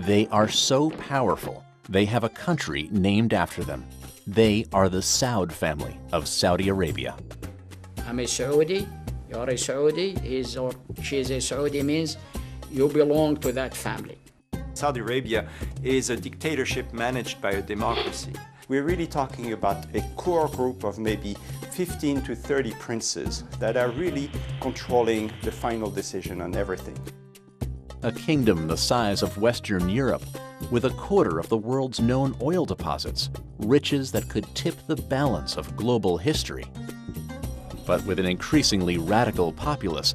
They are so powerful, they have a country named after them. They are the Saud family of Saudi Arabia. I'm a Saudi, you're a Saudi, he's or she's a Saudi means you belong to that family. Saudi Arabia is a dictatorship managed by a democracy. We're really talking about a core group of maybe 15 to 30 princes that are really controlling the final decision on everything. A kingdom the size of Western Europe, with a quarter of the world's known oil deposits, riches that could tip the balance of global history. But with an increasingly radical populace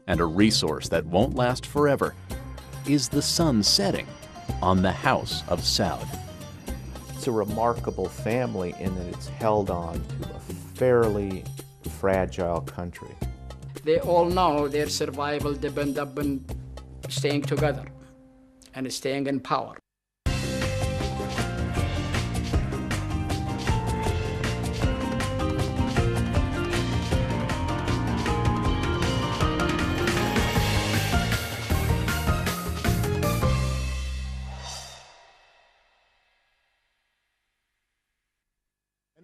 and a resource that won't last forever, is the sun setting on the House of Saud. It's a remarkable family in that it's held on to a fairly fragile country. They all know their survival depends upon staying together and staying in power.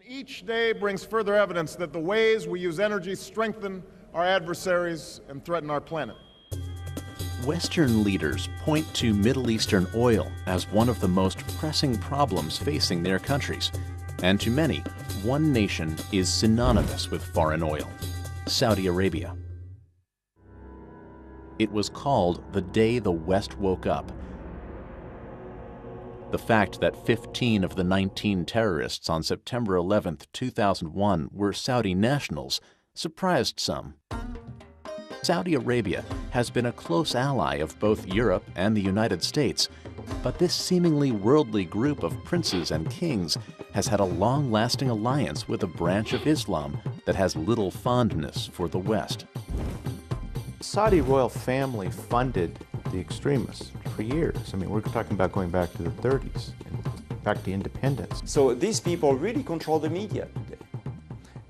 Each day brings further evidence that the ways we use energy strengthen our adversaries and threaten our planet. Western leaders point to Middle Eastern oil as one of the most pressing problems facing their countries. And to many, one nation is synonymous with foreign oil: Saudi Arabia. It was called the day the West woke up. The fact that 15 of the 19 terrorists on September 11, 2001 were Saudi nationals surprised some. Saudi Arabia has been a close ally of both Europe and the United States, but this seemingly worldly group of princes and kings has had a long-lasting alliance with a branch of Islam that has little fondness for the West. The Saudi royal family funded the extremists for years. I mean, we're talking about going back to the 30s, and back to independence. So these people really control the media today.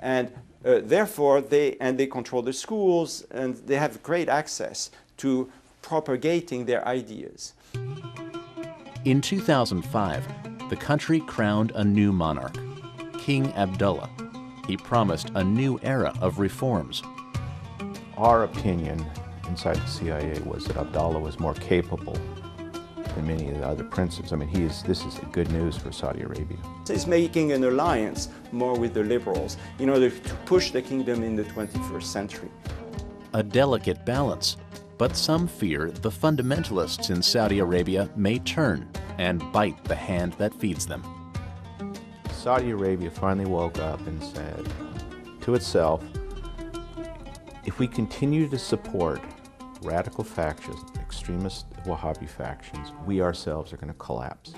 And therefore, they control the schools, and they have great access to propagating their ideas. In 2005, the country crowned a new monarch, King Abdullah. He promised a new era of reforms. Our opinion inside the CIA was that Abdullah was more capable than many of the other princes. I mean, this is good news for Saudi Arabia. He's making an alliance more with the liberals in order to push the kingdom in the 21st century. A delicate balance, but some fear the fundamentalists in Saudi Arabia may turn and bite the hand that feeds them. Saudi Arabia finally woke up and said to itself, if we continue to support radical factions, extremist Wahhabi factions, we ourselves are going to collapse.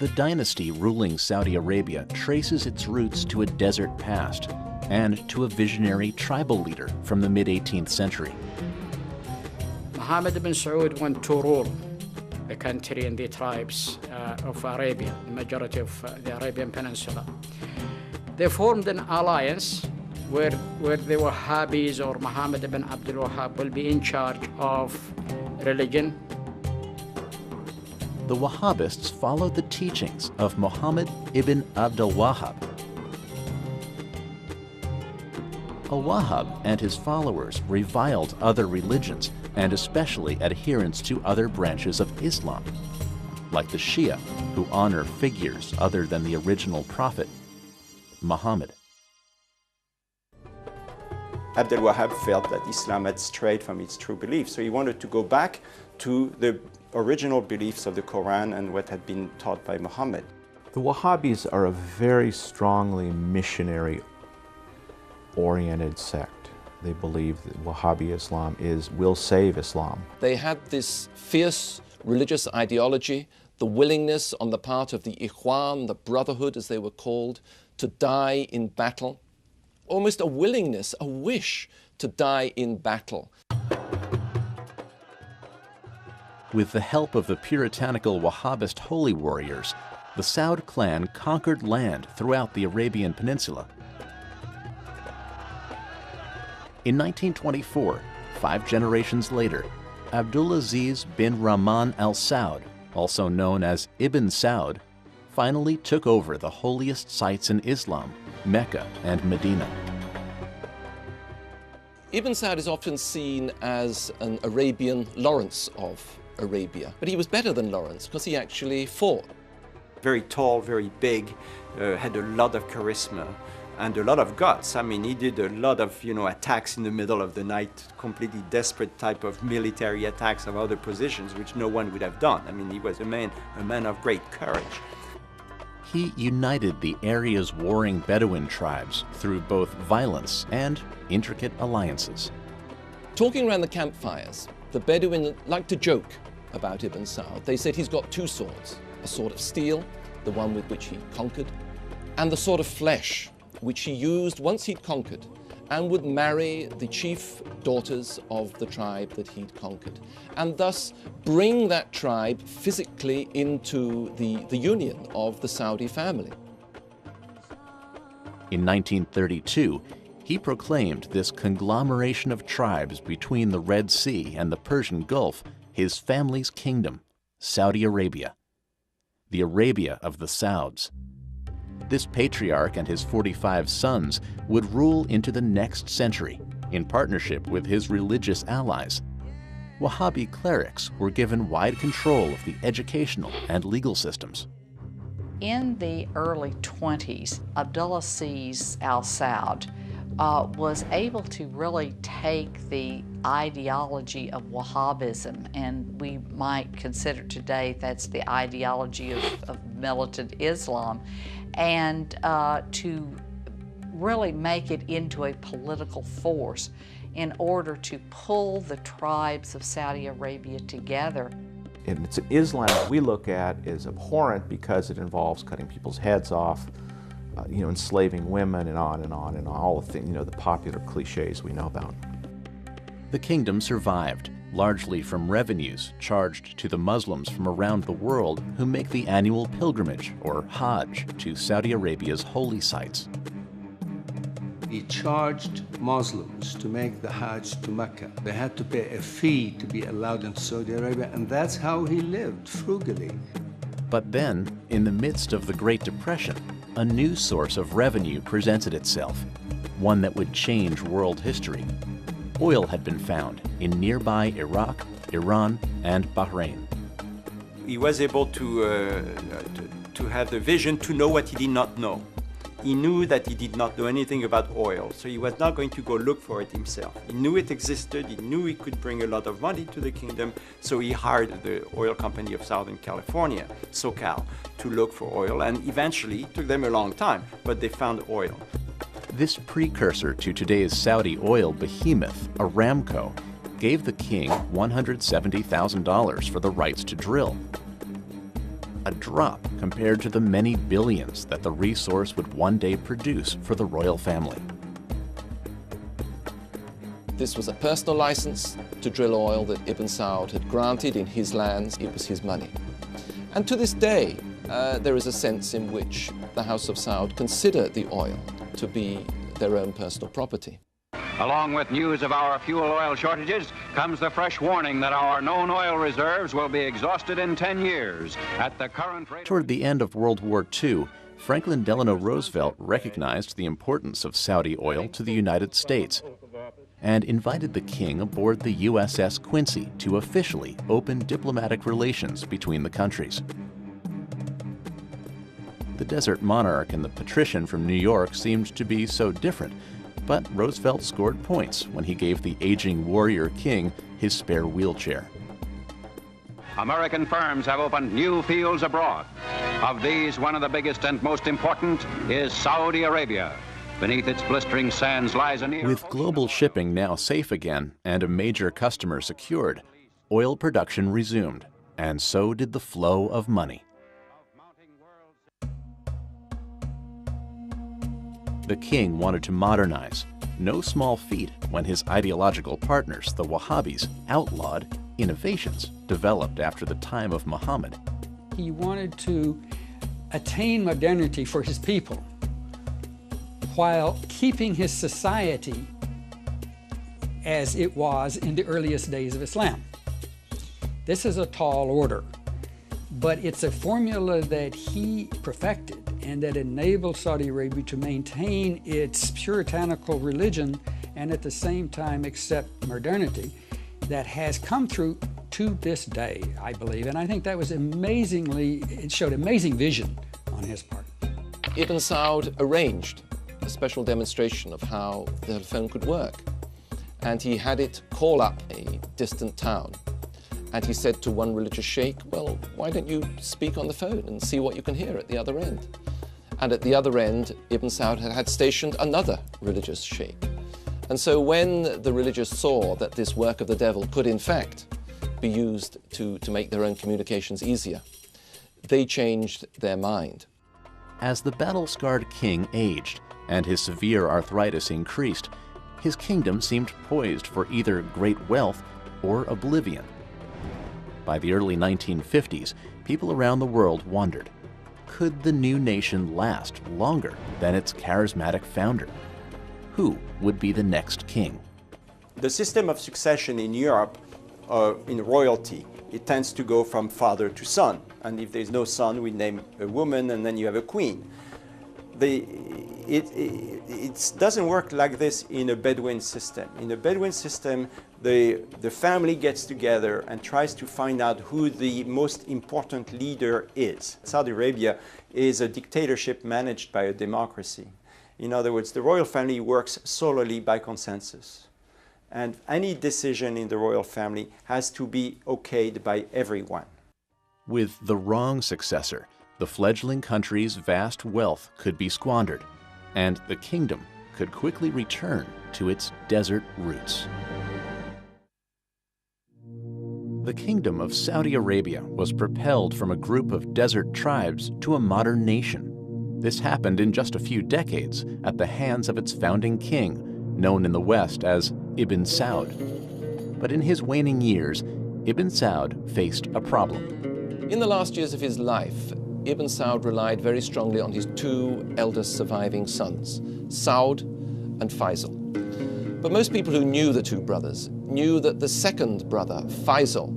The dynasty ruling Saudi Arabia traces its roots to a desert past and to a visionary tribal leader from the mid-18th century. Muhammad bin Saud went to rule the country and the tribes of Arabia, the majority of the Arabian Peninsula. They formed an alliance where the Wahhabis or Muhammad ibn Abdul Wahhab will be in charge of religion. The Wahhabists followed the teachings of Muhammad ibn Abdul Wahhab. A Wahhab and his followers reviled other religions and especially adherents to other branches of Islam, like the Shia, who honor figures other than the original prophet, Muhammad. Abdul Wahhab felt that Islam had strayed from its true beliefs, so he wanted to go back to the original beliefs of the Quran and what had been taught by Muhammad. The Wahhabis are a very strongly missionary-oriented sect. They believe that Wahhabi Islam will save Islam. They had this fierce religious ideology, the willingness on the part of the Ikhwan, the Brotherhood as they were called, to die in battle. Almost a willingness, a wish to die in battle. With the help of the puritanical Wahhabist holy warriors, the Saud clan conquered land throughout the Arabian Peninsula. In 1924, 5 generations later, Abdulaziz bin Rahman Āl Saʻūd, also known as Ibn Saud, finally took over the holiest sites in Islam, Mecca and Medina. Ibn Saud is often seen as an Arabian Lawrence of Arabia, but he was better than Lawrence because he actually fought. Very tall, very big, had a lot of charisma and a lot of guts. I mean, he did a lot of, attacks in the middle of the night, completely desperate type of military attacks of other positions, which no one would have done. I mean, he was a man of great courage. He united the area's warring Bedouin tribes through both violence and intricate alliances. Talking around the campfires, the Bedouin liked to joke about Ibn Saud. They said he's got two swords, a sword of steel, the one with which he conquered, and the sword of flesh, which he used once he'd conquered, and would marry the chief daughters of the tribe that he'd conquered, and thus bring that tribe physically into the union of the Saudi family. In 1932, he proclaimed this conglomeration of tribes between the Red Sea and the Persian Gulf his family's kingdom, Saudi Arabia, the Arabia of the Sauds. This patriarch and his 45 sons would rule into the next century in partnership with his religious allies. Wahhabi clerics were given wide control of the educational and legal systems. In the early 20s, Abdulaziz Āl Saud was able to really take the ideology of Wahhabism, and we might consider today that's the ideology of militant Islam, and to really make it into a political force in order to pull the tribes of Saudi Arabia together. And it's an Islam that we look at as abhorrent because it involves cutting people's heads off, enslaving women, and on and on and on, all the things, the popular cliches we know about. The kingdom survived, largely from revenues charged to the Muslims from around the world who make the annual pilgrimage, or Hajj, to Saudi Arabia's holy sites. He charged Muslims to make the Hajj to Mecca. They had to pay a fee to be allowed into Saudi Arabia, and that's how he lived, frugally. But then, in the midst of the Great Depression, a new source of revenue presented itself, one that would change world history. Oil had been found in nearby Iraq, Iran, and Bahrain. He was able to have the vision to know what he did not know. He knew that he did not know anything about oil, so he was not going to go look for it himself. He knew it existed, he knew he could bring a lot of money to the kingdom, so he hired the oil company of Southern California, SoCal, to look for oil, and eventually, it took them a long time, but they found oil. This precursor to today's Saudi oil behemoth, Aramco, gave the king $170,000 for the rights to drill. A drop compared to the many billions that the resource would one day produce for the royal family. This was a personal license to drill oil that Ibn Saud had granted in his lands. It was his money. And to this day, there is a sense in which the House of Saud consider the oil to be their own personal property. Along with news of our fuel oil shortages comes the fresh warning that our known oil reserves will be exhausted in 10 years at the current rate. Toward the end of World War II, Franklin Delano Roosevelt recognized the importance of Saudi oil to the United States and invited the king aboard the USS Quincy to officially open diplomatic relations between the countries. The desert monarch and the patrician from New York seemed to be so different, but Roosevelt scored points when he gave the aging warrior king his spare wheelchair. American firms have opened new fields abroad. Of these, one of the biggest and most important is Saudi Arabia. Beneath its blistering sands lies a near... With global shipping now safe again and a major customer secured, oil production resumed, and so did the flow of money. The king wanted to modernize, no small feat when his ideological partners, the Wahhabis, outlawed innovations developed after the time of Muhammad. He wanted to attain modernity for his people while keeping his society as it was in the earliest days of Islam. This is a tall order, but it's a formula that he perfected and that enabled Saudi Arabia to maintain its puritanical religion and at the same time accept modernity that has come through to this day, I believe. And I think that was it showed amazing vision on his part. Ibn Saud arranged a special demonstration of how the telephone could work. And he had it call up a distant town. And he said to one religious sheikh, well, why don't you speak on the phone and see what you can hear at the other end? And at the other end, Ibn Saud had stationed another religious sheikh. And so when the religious saw that this work of the devil could in fact be used to make their own communications easier, they changed their mind. As the battle-scarred king aged and his severe arthritis increased, his kingdom seemed poised for either great wealth or oblivion. By the early 1950s, people around the world wondered, could the new nation last longer than its charismatic founder? Who would be the next king? The system of succession in Europe, in royalty, it tends to go from father to son. And if there's no son, we name a woman and then you have a queen. It doesn't work like this in a Bedouin system. In a Bedouin system, the family gets together and tries to find out who the most important leader is. Saudi Arabia is a dictatorship managed by a democracy. In other words, the royal family works solely by consensus. And any decision in the royal family has to be okayed by everyone. With the wrong successor, the fledgling country's vast wealth could be squandered, and the kingdom could quickly return to its desert roots. The kingdom of Saudi Arabia was propelled from a group of desert tribes to a modern nation. This happened in just a few decades at the hands of its founding king, known in the West as Ibn Saud. But in his waning years, Ibn Saud faced a problem. In the last years of his life, Ibn Saud relied very strongly on his two eldest surviving sons, Săud and Faisal. But most people who knew the two brothers knew that the second brother, Faisal,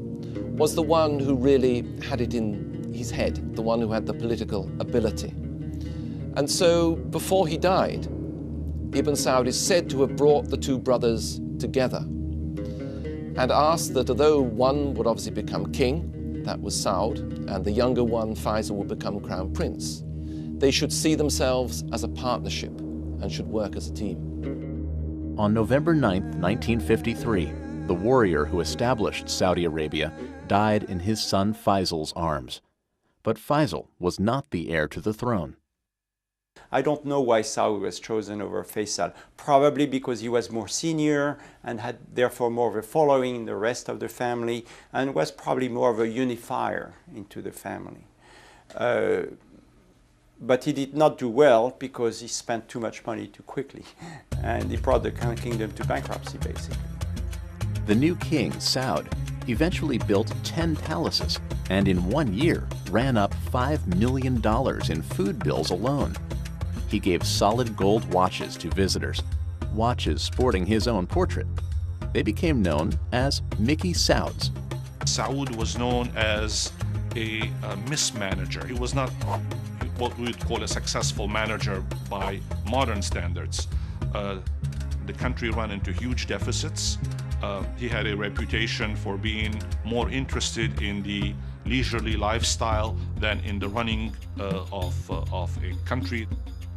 was the one who really had it in his head, the one who had the political ability. And so, before he died, Ibn Saud is said to have brought the two brothers together and asked that although one would obviously become king, that was Saud, and the younger one, Faisal, would become crown prince, they should see themselves as a partnership and should work as a team. On November 9, 1953, the warrior who established Saudi Arabia died in his son Faisal's arms. But Faisal was not the heir to the throne. I don't know why Saud was chosen over Faisal. Probably because he was more senior and had therefore more of a following in the rest of the family and was probably more of a unifier into the family. But he did not do well because he spent too much money too quickly and he brought the kingdom to bankruptcy basically. The new king, Saud, eventually built 10 palaces and in 1 year ran up $5 million in food bills alone. He gave solid gold watches to visitors, watches sporting his own portrait. They became known as Mickey Sauds. Saud was known as a mismanager. He was not what we would call a successful manager by modern standards. The country ran into huge deficits. He had a reputation for being more interested in the leisurely lifestyle than in the running of a country.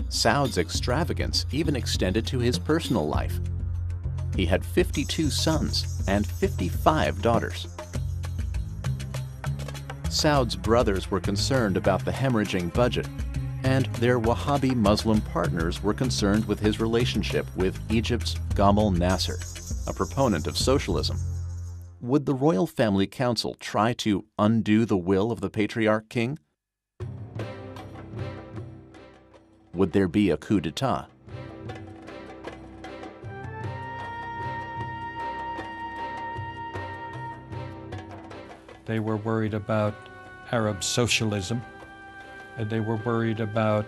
Saud's extravagance even extended to his personal life. He had 52 sons and 55 daughters. Saud's brothers were concerned about the hemorrhaging budget, and their Wahhabi Muslim partners were concerned with his relationship with Egypt's Gamal Nasser, a proponent of socialism. Would the royal family council try to undo the will of the patriarch king? Would there be a coup d'etat? They were worried about Arab socialism, and they were worried about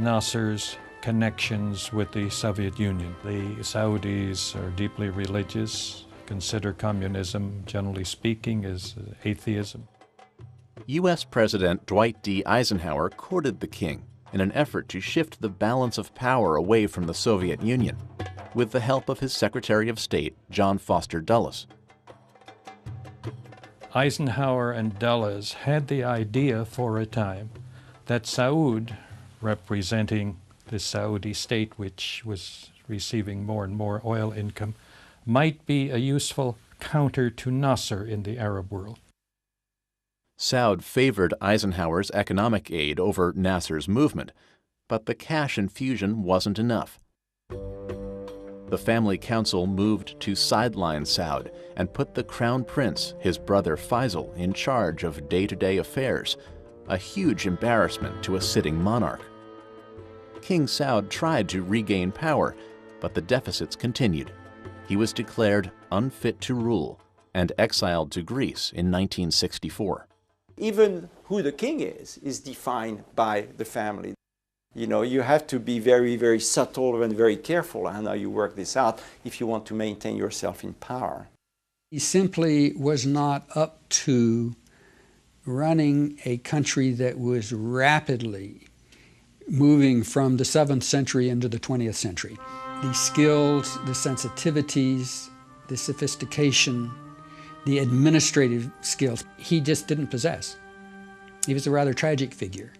Nasser's connections with the Soviet Union. The Saudis are deeply religious, consider communism, generally speaking, as atheism. U.S. President Dwight D. Eisenhower courted the king in an effort to shift the balance of power away from the Soviet Union, with the help of his Secretary of State, John Foster Dulles. Eisenhower and Dulles had the idea for a time that Saud, representing the Saudi state, which was receiving more and more oil income, might be a useful counter to Nasser in the Arab world. Saud favored Eisenhower's economic aid over Nasser's movement, but the cash infusion wasn't enough. The family council moved to sideline Saud and put the crown prince, his brother Faisal, in charge of day-to-day affairs, a huge embarrassment to a sitting monarch. King Saud tried to regain power, but the deficits continued. He was declared unfit to rule and exiled to Greece in 1964. Even who the king is defined by the family. You know, you have to be very, very subtle and very careful on how you work this out if you want to maintain yourself in power. He simply was not up to running a country that was rapidly moving from the 7th century into the 20th century. The skills, the sensitivities, the sophistication, the administrative skills, he just didn't possess. He was a rather tragic figure.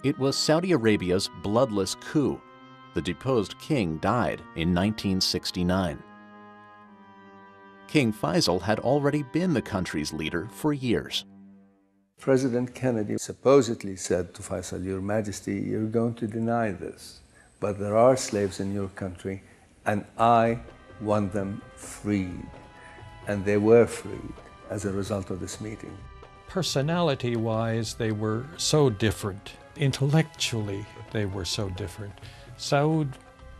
It was Saudi Arabia's bloodless coup. The deposed king died in 1969. King Faisal had already been the country's leader for years. President Kennedy supposedly said to Faisal, "Your Majesty, you're going to deny this, but there are slaves in your country, and I want them freed." And they were freed as a result of this meeting. Personality-wise, they were so different. Intellectually, they were so different. Saud,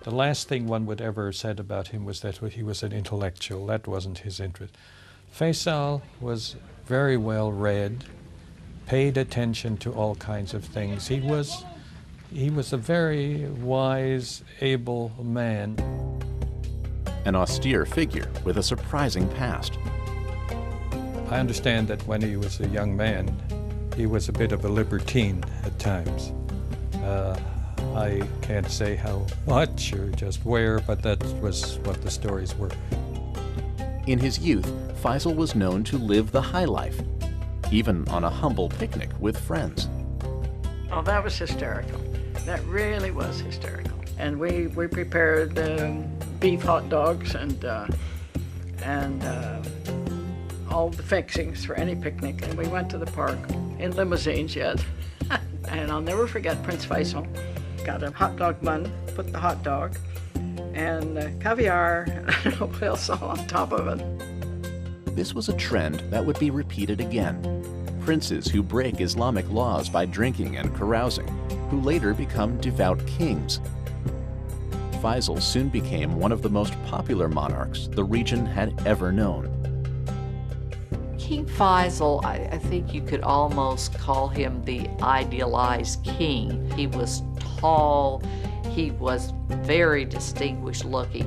the last thing one would ever have said about him was that he was an intellectual. That wasn't his interest. Faisal was very well read, paid attention to all kinds of things. He was a very wise, able man. An austere figure with a surprising past. I understand that when he was a young man, he was a bit of a libertine at times. I can't say how much or just where, but that was what the stories were. In his youth, Faisal was known to live the high life, even on a humble picnic with friends. Oh, that was hysterical. That really was hysterical. And we prepared beef hot dogs and all the fixings for any picnic. And we went to the park in limousines yet. And I'll never forget Prince Faisal got a hot dog bun, put the hot dog, and caviar and whale salt on top of it. This was a trend that would be repeated again. Princes who break Islamic laws by drinking and carousing, who later become devout kings. Faisal soon became one of the most popular monarchs the region had ever known. King Faisal, I think you could almost call him the idealized king. He was tall, he was very distinguished looking,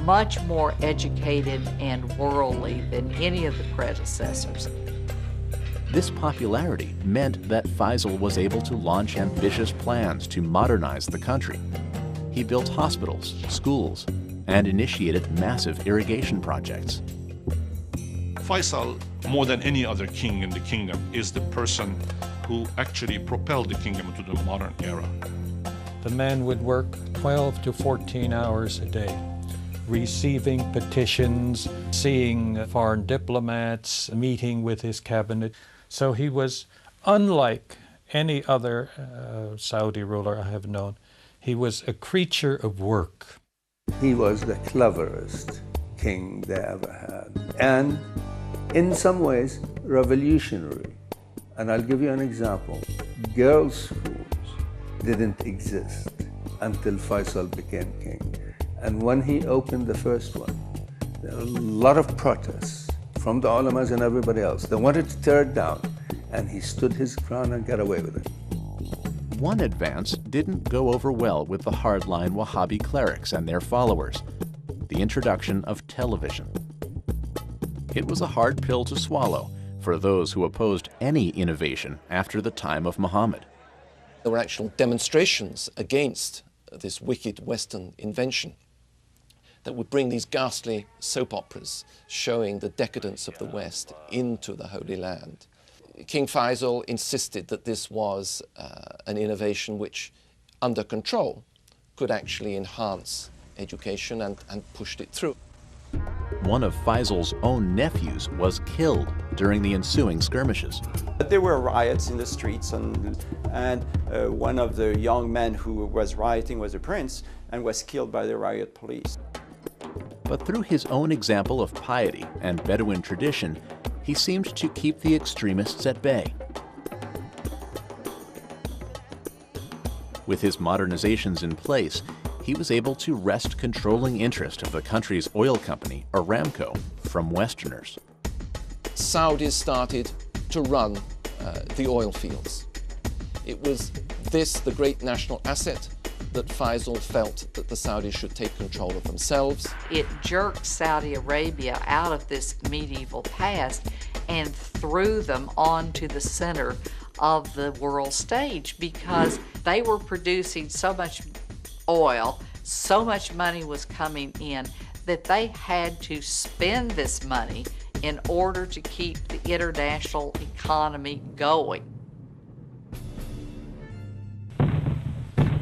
much more educated and worldly than any of the predecessors. This popularity meant that Faisal was able to launch ambitious plans to modernize the country. He built hospitals, schools, and initiated massive irrigation projects. Faisal, more than any other king in the kingdom, is the person who actually propelled the kingdom into the modern era. The man would work 12 to 14 hours a day, receiving petitions, seeing foreign diplomats, meeting with his cabinet. So he was unlike any other Saudi ruler I have known. He was a creature of work. He was the cleverest king they ever had, and in some ways revolutionary. And I'll give you an example. Girls' schools didn't exist until Faisal became king. And when he opened the first one, there were a lot of protests from the ulamas and everybody else. They wanted to tear it down, and he stood his ground and got away with it. One advance didn't go over well with the hardline Wahhabi clerics and their followers: the introduction of television. It was a hard pill to swallow for those who opposed any innovation after the time of Muhammad. There were actual demonstrations against this wicked Western invention that would bring these ghastly soap operas showing the decadence of the West into the Holy Land. King Faisal insisted that this was an innovation which, under control, could actually enhance education and pushed it through. One of Faisal's own nephews was killed during the ensuing skirmishes. There were riots in the streets, and one of the young men who was rioting was a prince and was killed by the riot police. But through his own example of piety and Bedouin tradition, he seemed to keep the extremists at bay. With his modernizations in place, he was able to wrest controlling interest of the country's oil company, Aramco, from Westerners. Saudis started to run the oil fields. It was this, the great national asset, that Faisal felt that the Saudis should take control of themselves. It jerked Saudi Arabia out of this medieval past and threw them onto the center of the world stage because they were producing so much oil, so much money was coming in that they had to spend this money in order to keep the international economy going.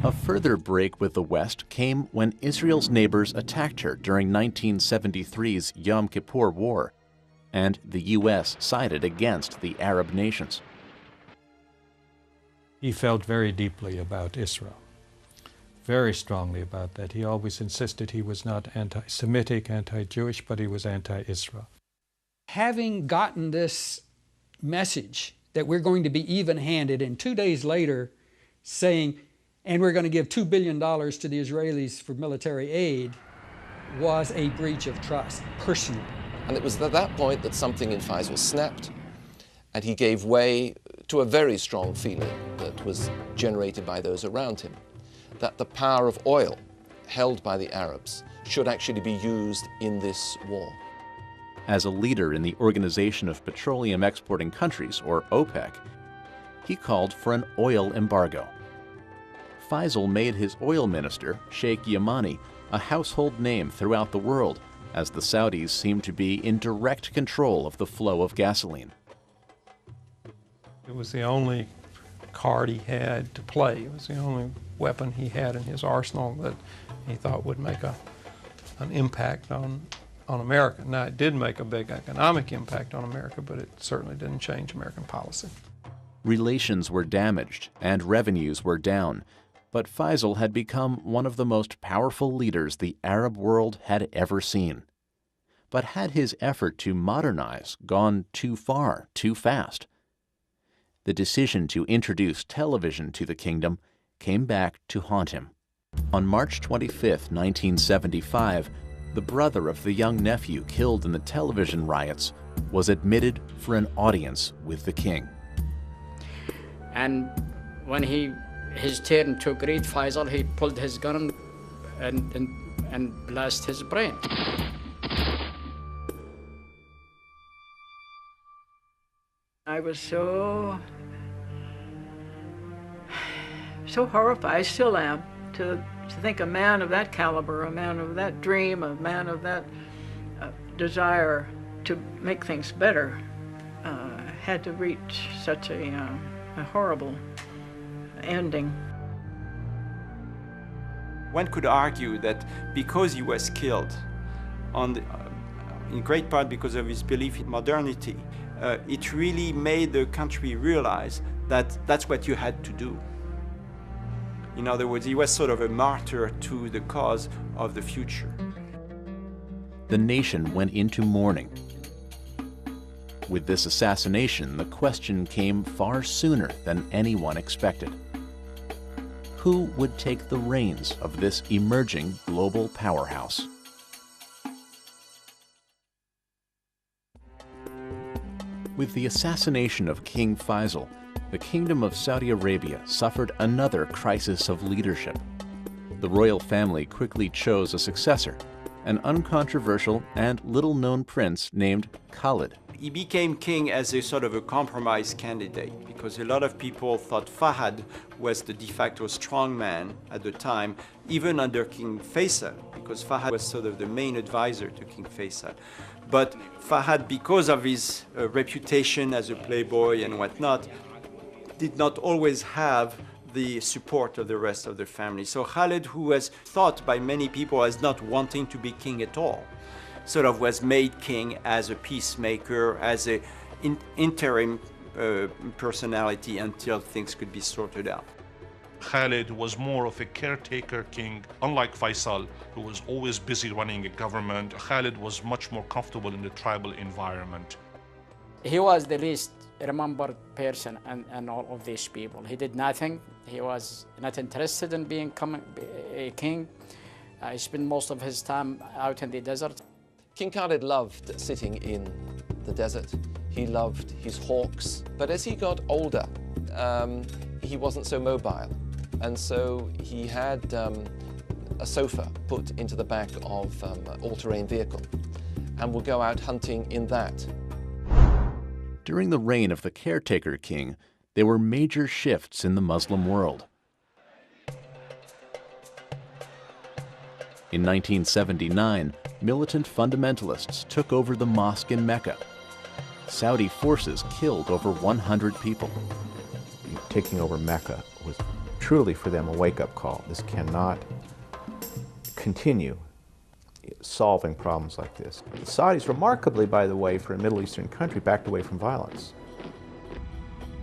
A further break with the West came when Israel's neighbors attacked her during 1973's Yom Kippur War, and the U.S. sided against the Arab nations. He felt very deeply about Israel, very strongly about that. He always insisted he was not anti-Semitic, anti-Jewish, but he was anti-Israel. Having gotten this message that we're going to be even-handed, and 2 days later saying, and we're going to give $2 billion to the Israelis for military aid, was a breach of trust, personally. And it was at that point that something in Faisal snapped, and he gave way to a very strong feeling that was generated by those around him, that the power of oil held by the Arabs should actually be used in this war. As a leader in the Organization of Petroleum Exporting Countries, or OPEC, he called for an oil embargo. Faisal made his oil minister, Sheikh Yamani, a household name throughout the world, as the Saudis seemed to be in direct control of the flow of gasoline. It was the only card he had to play. It was the only weapon he had in his arsenal that he thought would make an impact on America. Now, it did make a big economic impact on America, but it certainly didn't change American policy. Relations were damaged and revenues were down, but Faisal had become one of the most powerful leaders the Arab world had ever seen. But had his effort to modernize gone too far, too fast? The decision to introduce television to the kingdom came back to haunt him. On March 25, 1975, the brother of the young nephew killed in the television riots was admitted for an audience with the king. And when his turn to greet Faisal, he pulled his gun and blasted his brain. I was so horrified, I still am, to think a man of that caliber, a man of that dream, a man of that desire to make things better had to reach such a horrible ending. One could argue that because he was killed, in great part because of his belief in modernity, it really made the country realize that that's what you had to do. In other words, he was sort of a martyr to the cause of the future. The nation went into mourning. With this assassination, the question came far sooner than anyone expected. Who would take the reins of this emerging global powerhouse? With the assassination of King Faisal, the Kingdom of Saudi Arabia suffered another crisis of leadership. The royal family quickly chose a successor, an uncontroversial and little-known prince named Khalid. He became king as a sort of a compromise candidate because a lot of people thought Fahad was the de facto strongman at the time, even under King Faisal, because Fahad was sort of the main advisor to King Faisal. But Fahad, because of his reputation as a playboy and whatnot, did not always have the support of the rest of the family. So Khalid, who was thought by many people as not wanting to be king at all, sort of was made king as a peacemaker, as an interim personality until things could be sorted out. Khalid was more of a caretaker king, unlike Faisal, who was always busy running a government. Khalid was much more comfortable in the tribal environment. He was the least remembered person and all of these people. He did nothing. He was not interested in becoming a king. He spent most of his time out in the desert. King Khalid loved sitting in the desert. He loved his hawks. But as he got older, he wasn't so mobile. And so he had a sofa put into the back of an all-terrain vehicle and would go out hunting in that. During the reign of the caretaker king, there were major shifts in the Muslim world. In 1979, militant fundamentalists took over the mosque in Mecca. Saudi forces killed over 100 people. Taking over Mecca was truly for them a wake-up call. This cannot continue solving problems like this. The Saudis, remarkably, by the way, for a Middle Eastern country, backed away from violence.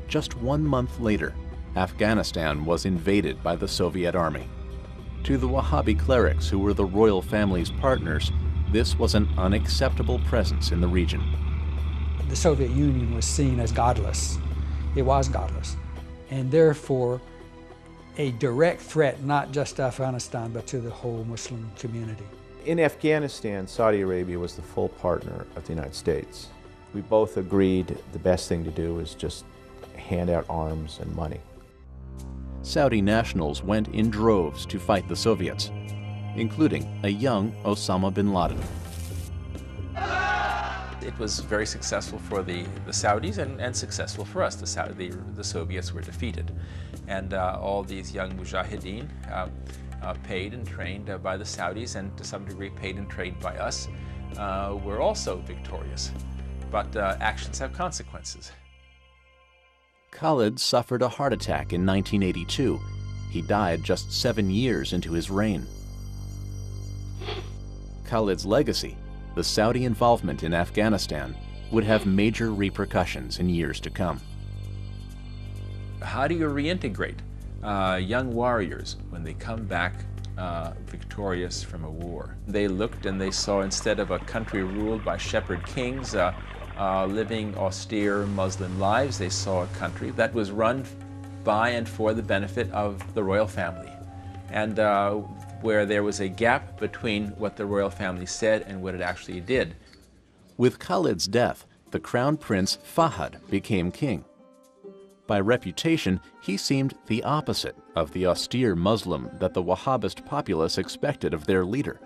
Just 1 month later, Afghanistan was invaded by the Soviet army. To the Wahhabi clerics, who were the royal family's partners, this was an unacceptable presence in the region. The Soviet Union was seen as godless. It was godless, and therefore a direct threat not just to Afghanistan, but to the whole Muslim community. In Afghanistan, Saudi Arabia was the full partner of the United States. We both agreed the best thing to do is just hand out arms and money. Saudi nationals went in droves to fight the Soviets, including a young Osama bin Laden. It was very successful for the Saudis and successful for us. The Soviets were defeated. And all these young mujahideen, paid and trained by the Saudis and to some degree paid and trained by us, were also victorious. But actions have consequences. Khalid suffered a heart attack in 1982. He died just 7 years into his reign. Khalid's legacy, the Saudi involvement in Afghanistan, would have major repercussions in years to come. How do you reintegrate young warriors when they come back victorious from a war? They looked and they saw, instead of a country ruled by shepherd kings living austere Muslim lives, they saw a country that was run by and for the benefit of the royal family, and where there was a gap between what the royal family said and what it actually did. With Khalid's death, the crown prince Fahad became king. By reputation, he seemed the opposite of the austere Muslim that the Wahhabist populace expected of their leader.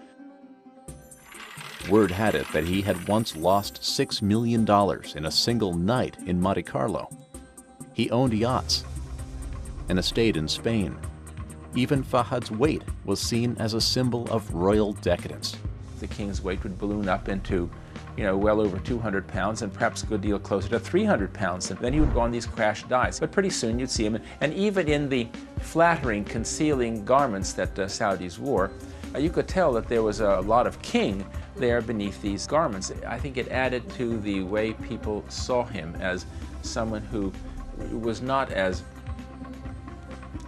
Word had it that he had once lost $6 million in a single night in Monte Carlo. He owned yachts, an estate in Spain. Even Fahad's weight was seen as a symbol of royal decadence. The king's weight would balloon up into, well over 200 pounds and perhaps a good deal closer to 300 pounds. And then he would go on these crash dives. But pretty soon you'd see him, and even in the flattering, concealing garments that Saudis wore, you could tell that there was a lot of king there beneath these garments. I think it added to the way people saw him as someone who was not as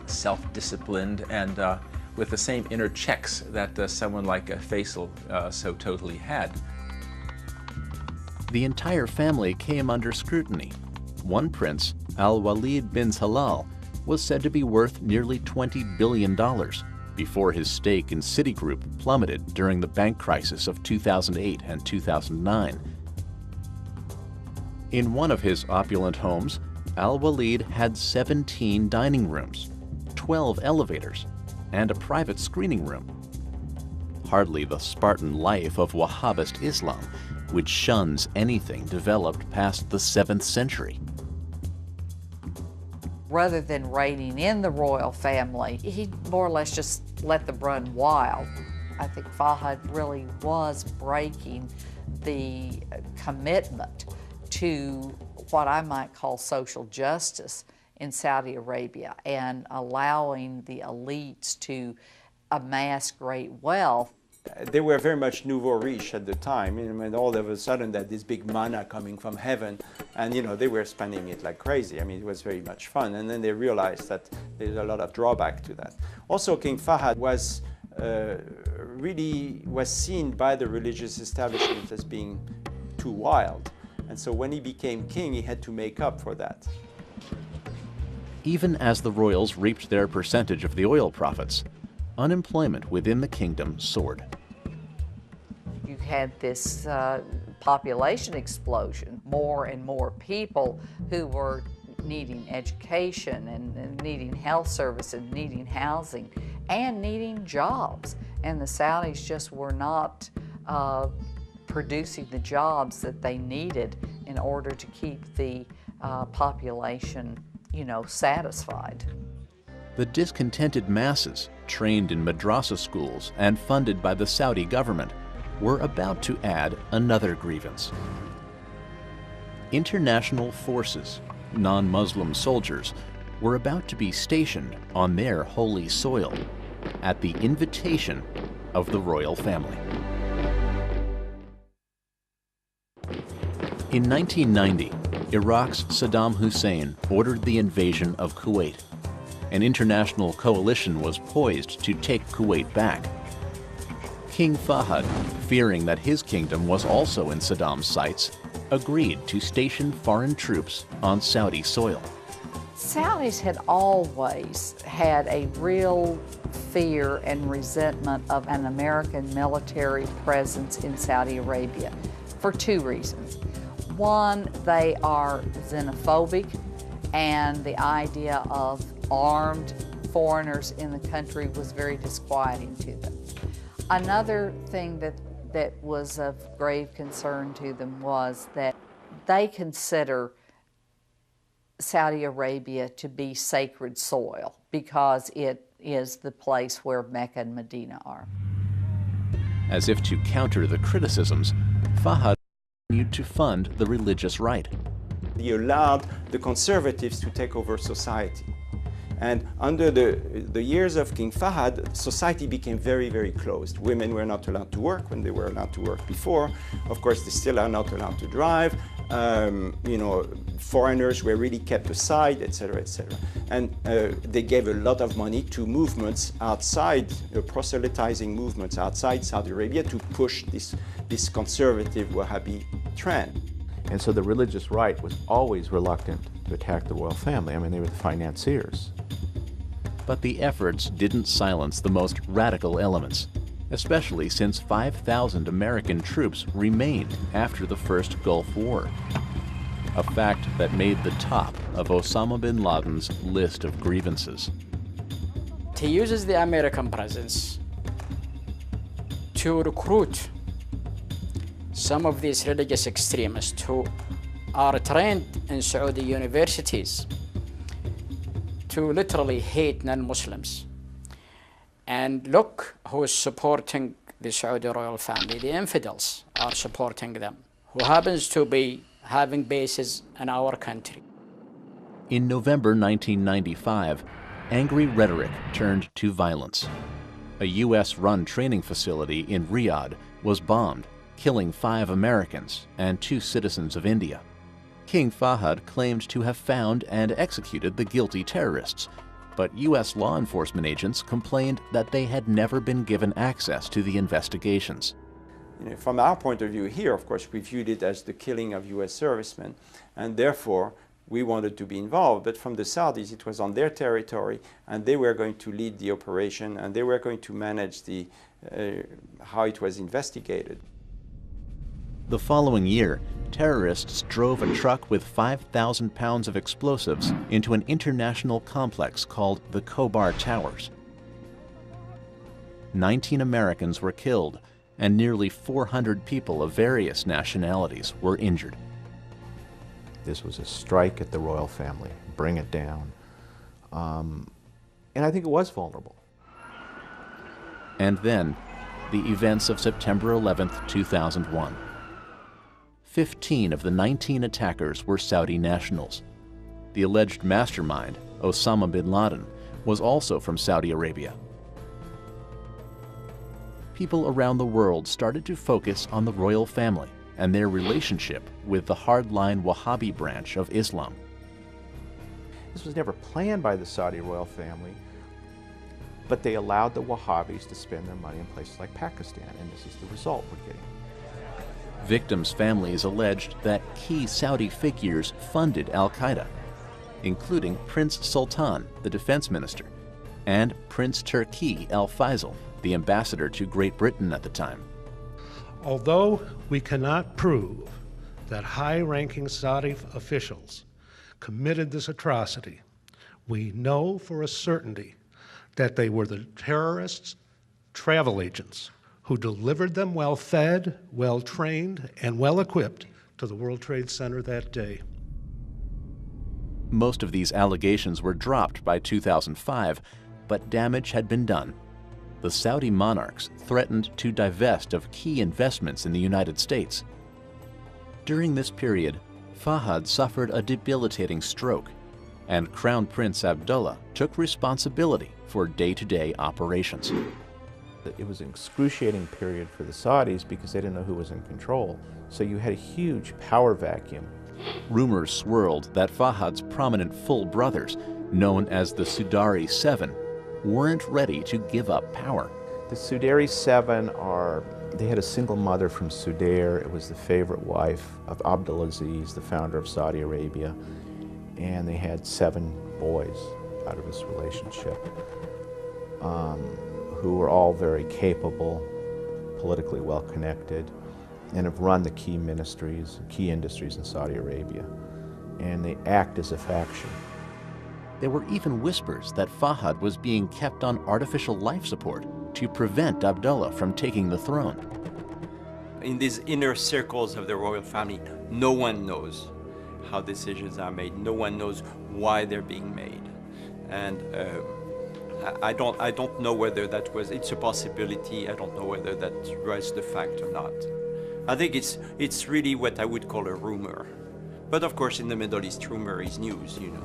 self-disciplined and with the same inner checks that someone like Faisal so totally had. The entire family came under scrutiny. One prince, Al-Walid bin Talal, was said to be worth nearly $20 billion before his stake in Citigroup plummeted during the bank crisis of 2008 and 2009. In one of his opulent homes, Al-Walid had 17 dining rooms, 12 elevators, and a private screening room. hardly the Spartan life of Wahhabist Islam, which shuns anything developed past the 7th century. Rather than reigning in the royal family, he more or less just let them run wild. I think Fahd really was breaking the commitment to what I might call social justice in Saudi Arabia and allowing the elites to amass great wealth. They were very much nouveau riche at the time, and all of a sudden that this big manna coming from heaven, and they were spending it like crazy. I mean, it was very much fun, and then they realized that there's a lot of drawback to that. Also, King Fahd was really seen by the religious establishment as being too wild, and so when he became king, he had to make up for that. Even as the royals reaped their percentage of the oil profits, unemployment within the kingdom soared. You had this population explosion, more and more people who were needing education and needing health services, needing housing, and needing jobs. And the Saudis just were not producing the jobs that they needed in order to keep the population, satisfied. The discontented masses, trained in madrasa schools and funded by the Saudi government, were about to add another grievance. International forces, non-Muslim soldiers, were about to be stationed on their holy soil at the invitation of the royal family. In 1990, Iraq's Saddam Hussein ordered the invasion of Kuwait. An international coalition was poised to take Kuwait back. King Fahd, fearing that his kingdom was also in Saddam's sights, agreed to station foreign troops on Saudi soil. Saudis had always had a real fear and resentment of an American military presence in Saudi Arabia for two reasons. One, they are xenophobic, and the idea of armed foreigners in the country was very disquieting to them. Another thing that was of grave concern to them was that they consider Saudi Arabia to be sacred soil because it is the place where Mecca and Medina are. As if to counter the criticisms, Fahd continued to fund the religious right. He allowed the conservatives to take over society. And under the years of King Fahd, society became very, very closed. Women were not allowed to work when they were allowed to work before. Of course, they still are not allowed to drive. Foreigners were really kept aside, etc., etc. And they gave a lot of money to movements outside, proselytizing movements outside Saudi Arabia to push this conservative Wahhabi trend. And so the religious right was always reluctant to attack the royal family. I mean, they were the financiers. But the efforts didn't silence the most radical elements, especially since 5,000 American troops remained after the first Gulf War, a fact that made the top of Osama bin Laden's list of grievances. He uses the American presence to recruit some of these religious extremists who are trained in Saudi universities to literally hate non-Muslims. And look who is supporting the Saudi royal family. The infidels are supporting them, who happens to be having bases in our country. In November 1995, angry rhetoric turned to violence. A US-run training facility in Riyadh was bombed, killing 5 Americans and 2 citizens of India. King Fahd claimed to have found and executed the guilty terrorists, but US law enforcement agents complained that they had never been given access to the investigations. From our point of view here, of course, we viewed it as the killing of US servicemen, and therefore we wanted to be involved. But from the Saudis, it was on their territory, and they were going to lead the operation, and they were going to manage how it was investigated. The following year, terrorists drove a truck with 5,000 pounds of explosives into an international complex called the Khobar Towers. 19 Americans were killed, and nearly 400 people of various nationalities were injured. This was a strike at the royal family, bring it down. And I think it was vulnerable. And then, the events of September 11th, 2001. 15 of the 19 attackers were Saudi nationals. The alleged mastermind, Osama bin Laden, was also from Saudi Arabia. People around the world started to focus on the royal family and their relationship with the hardline Wahhabi branch of Islam. This was never planned by the Saudi royal family, but they allowed the Wahhabis to spend their money in places like Pakistan, and this is the result we're getting. Victims' families alleged that key Saudi figures funded al-Qaeda, including Prince Sultan, the defense minister, and Prince Turki al-Faisal, the ambassador to Great Britain at the time. Although we cannot prove that high-ranking Saudi officials committed this atrocity, we know for a certainty that they were the terrorists' travel agents who delivered them well-fed, well-trained, and well-equipped to the World Trade Center that day. Most of these allegations were dropped by 2005, but damage had been done. The Saudi monarchs threatened to divest of key investments in the United States. During this period, Fahd suffered a debilitating stroke, and Crown Prince Abdullah took responsibility for day-to-day operations. It was an excruciating period for the Saudis because they didn't know who was in control. So you had a huge power vacuum. Rumors swirled that Fahad's prominent full brothers, known as the Sudari Seven, weren't ready to give up power. The Sudari Seven they had a single mother from Sudair. It was the favorite wife of Abdulaziz, the founder of Saudi Arabia, and they had 7 boys out of this relationship, who were all very capable, politically well-connected, and have run the key ministries, key industries in Saudi Arabia, and they act as a faction. There were even whispers that Fahd was being kept on artificial life support to prevent Abdullah from taking the throne. In these inner circles of the royal family, no one knows how decisions are made. No one knows why they're being made. And I don't know whether it's a possibility. I don't know whether that was the fact or not. I think it's really what I would call a rumor. But of course, in the Middle East, rumor is news, you know.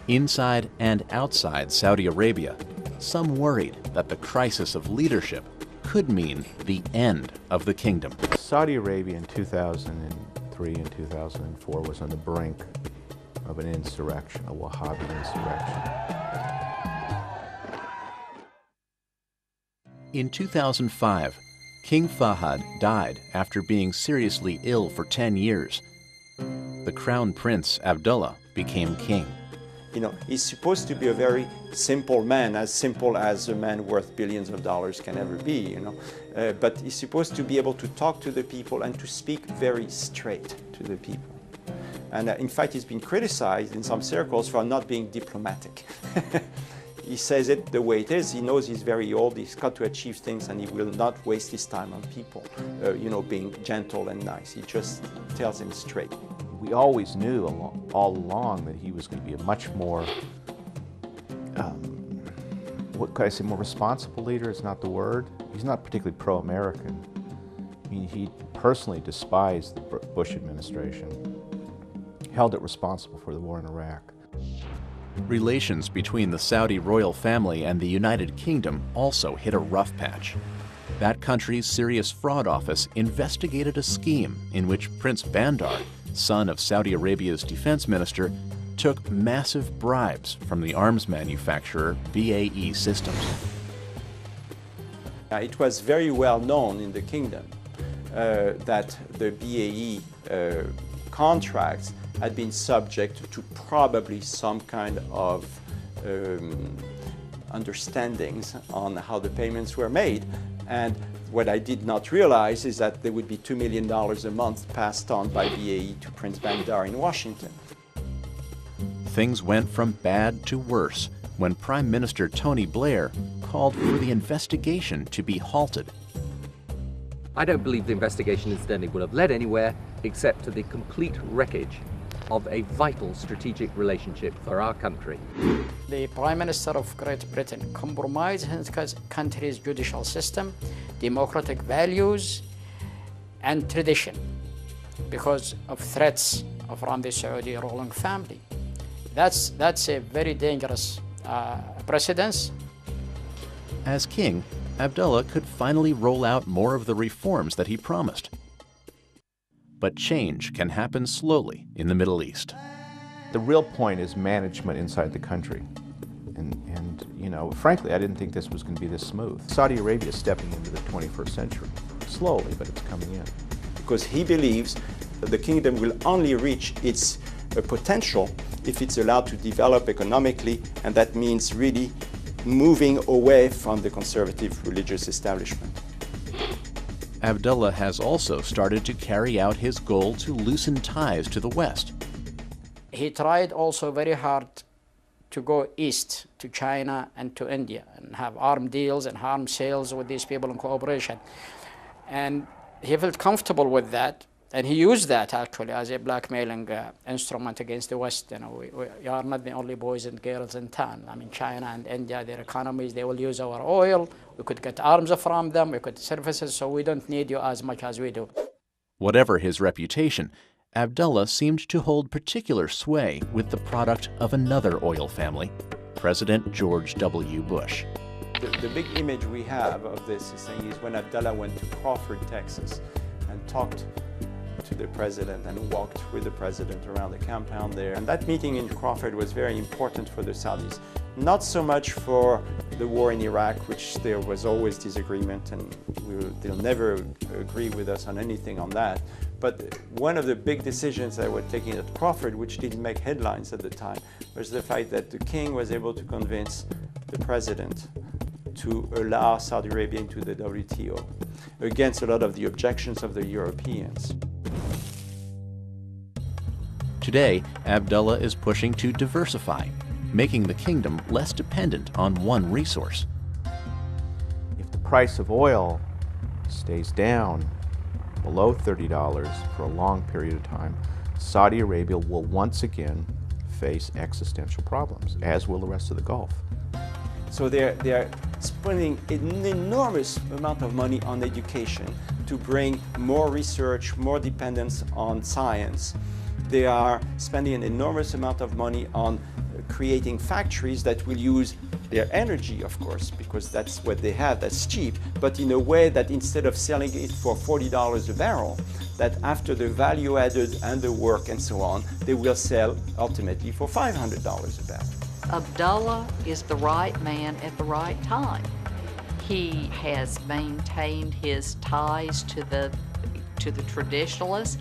Inside and outside Saudi Arabia, some worried that the crisis of leadership could mean the end of the kingdom. Saudi Arabia in 2003 and 2004 was on the brink of an insurrection, a Wahhabi insurrection. In 2005, King Fahd died after being seriously ill for 10 years. The Crown Prince Abdullah became king. You know, he's supposed to be a very simple man, as simple as a man worth billions of dollars can ever be, you know. But he's supposed to be able to talk to the people and to speak very straight to the people. And in fact, he's been criticized in some circles for not being diplomatic. He says it the way it is. He knows he's very old, he's got to achieve things, and he will not waste his time on people, you know, being gentle and nice. He just tells them straight. We always knew all along that he was going to be a much more, what could I say, more responsible leader is not the word. He's not particularly pro-American. I mean, he personally despised the Bush administration, held it responsible for the war in Iraq. Relations between the Saudi royal family and the United Kingdom also hit a rough patch. That country's Serious Fraud Office investigated a scheme in which Prince Bandar, son of Saudi Arabia's defense minister, took massive bribes from the arms manufacturer BAE Systems. It was very well known in the kingdom that the BAE contracts had been subject to probably some kind of understandings on how the payments were made. And what I did not realize is that there would be $2 million a month passed on by BAE to Prince Bandar in Washington. Things went from bad to worse when Prime Minister Tony Blair called for the investigation to be halted. I don't believe the investigation incidentally will have led anywhere except to the complete wreckage of a vital strategic relationship for our country. The Prime Minister of Great Britain compromised his country's judicial system, democratic values, and tradition because of threats from the Saudi ruling family. That's a very dangerous precedence. As king, Abdullah could finally roll out more of the reforms that he promised. But change can happen slowly in the Middle East. The real point is management inside the country. And you know, frankly, I didn't think this was going to be this smooth. Saudi Arabia is stepping into the 21st century. Slowly, but it's coming in. Because he believes that the kingdom will only reach its potential if it's allowed to develop economically, and that means really moving away from the conservative religious establishment. Abdullah has also started to carry out his goal to loosen ties to the West. He tried also very hard to go east to China and to India and have arms deals and arms sales with these people in cooperation. And he felt comfortable with that, and he used that actually as a blackmailing instrument against the West. You know, we are not the only boys and girls in town. I mean, China and India, their economies, they will use our oil. We could get arms from them, we could services, so we don't need you as much as we do. Whatever his reputation, Abdullah seemed to hold particular sway with the product of another oil family, President George W. Bush. The big image we have of this thing is when Abdullah went to Crawford, Texas, and talked to the president and walked with the president around the compound there. And that meeting in Crawford was very important for the Saudis. Not so much for the war in Iraq, which there was always disagreement, and they'll never agree with us on anything on that. But one of the big decisions that were taken at Crawford, which didn't make headlines at the time, was the fact that the king was able to convince the president to allow Saudi Arabia into the WTO, against a lot of the objections of the Europeans. Today, Abdullah is pushing to diversify, making the kingdom less dependent on one resource. If the price of oil stays down below $30 for a long period of time, Saudi Arabia will once again face existential problems, as will the rest of the Gulf. So they're spending an enormous amount of money on education to bring more research, more dependence on science. They are spending an enormous amount of money on creating factories that will use their energy, of course, because that's what they have, that's cheap, but in a way that instead of selling it for $40 a barrel, that after the value added and the work and so on, they will sell ultimately for $500 a barrel. Abdullah is the right man at the right time. He has maintained his ties to the traditionalists.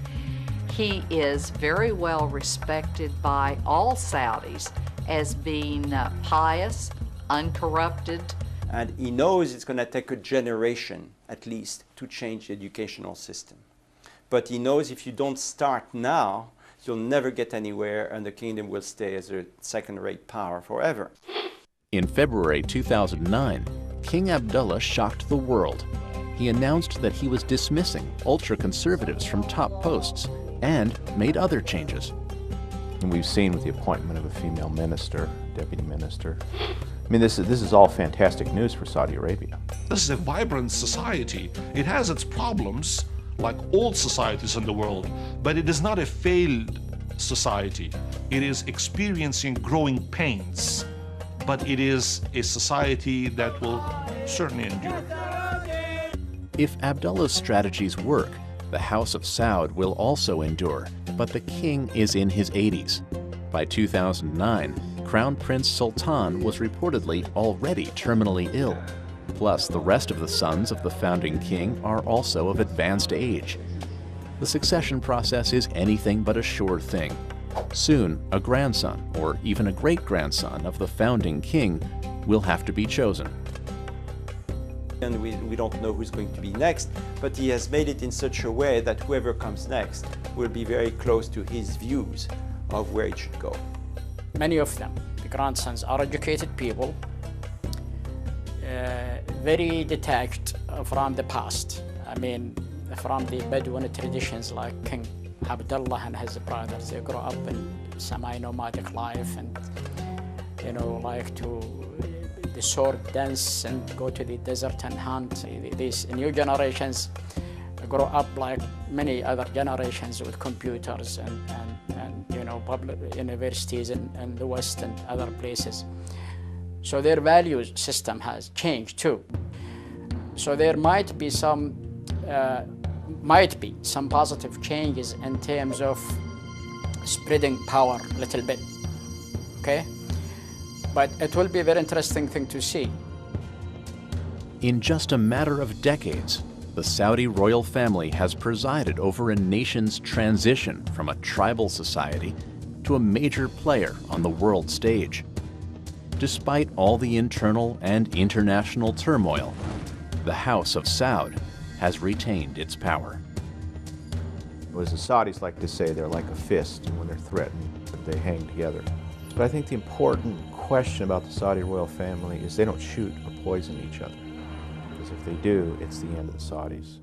He is very well respected by all Saudis as being pious, uncorrupted. And he knows it's going to take a generation, at least, to change the educational system. But he knows if you don't start now, you'll never get anywhere, and the kingdom will stay as a second-rate power forever. In February 2009, King Abdullah shocked the world. He announced that he was dismissing ultra-conservatives from top posts and made other changes. And we've seen with the appointment of a female minister, deputy minister. I mean, this is all fantastic news for Saudi Arabia. This is a vibrant society. It has its problems, like all societies in the world, but it is not a failed society. It is experiencing growing pains, but it is a society that will certainly endure. If Abdullah's strategies work, the House of Saud will also endure, but the king is in his 80s. By 2009, Crown Prince Sultan was reportedly already terminally ill. Plus, the rest of the sons of the founding king are also of advanced age. The succession process is anything but a sure thing. Soon, a grandson, or even a great-grandson of the founding king will have to be chosen. And we don't know who's going to be next, but he has made it in such a way that whoever comes next will be very close to his views of where it should go. Many of them, the grandsons, are educated people. very detached from the past. I mean, from the Bedouin traditions like King Abdullah and his brothers. They grow up in semi-nomadic life and, like to the sword dance and go to the desert and hunt. These new generations grow up like many other generations with computers and public universities in the West and other places. So their value system has changed too. So there might be some positive changes in terms of spreading power a little bit, okay? But it will be a very interesting thing to see. In just a matter of decades, the Saudi royal family has presided over a nation's transition from a tribal society to a major player on the world stage. Despite all the internal and international turmoil, the House of Saud has retained its power. As the Saudis like to say, they're like a fist, and when they're threatened, they hang together. But I think the important question about the Saudi royal family is they don't shoot or poison each other. Because if they do, it's the end of the Saudis.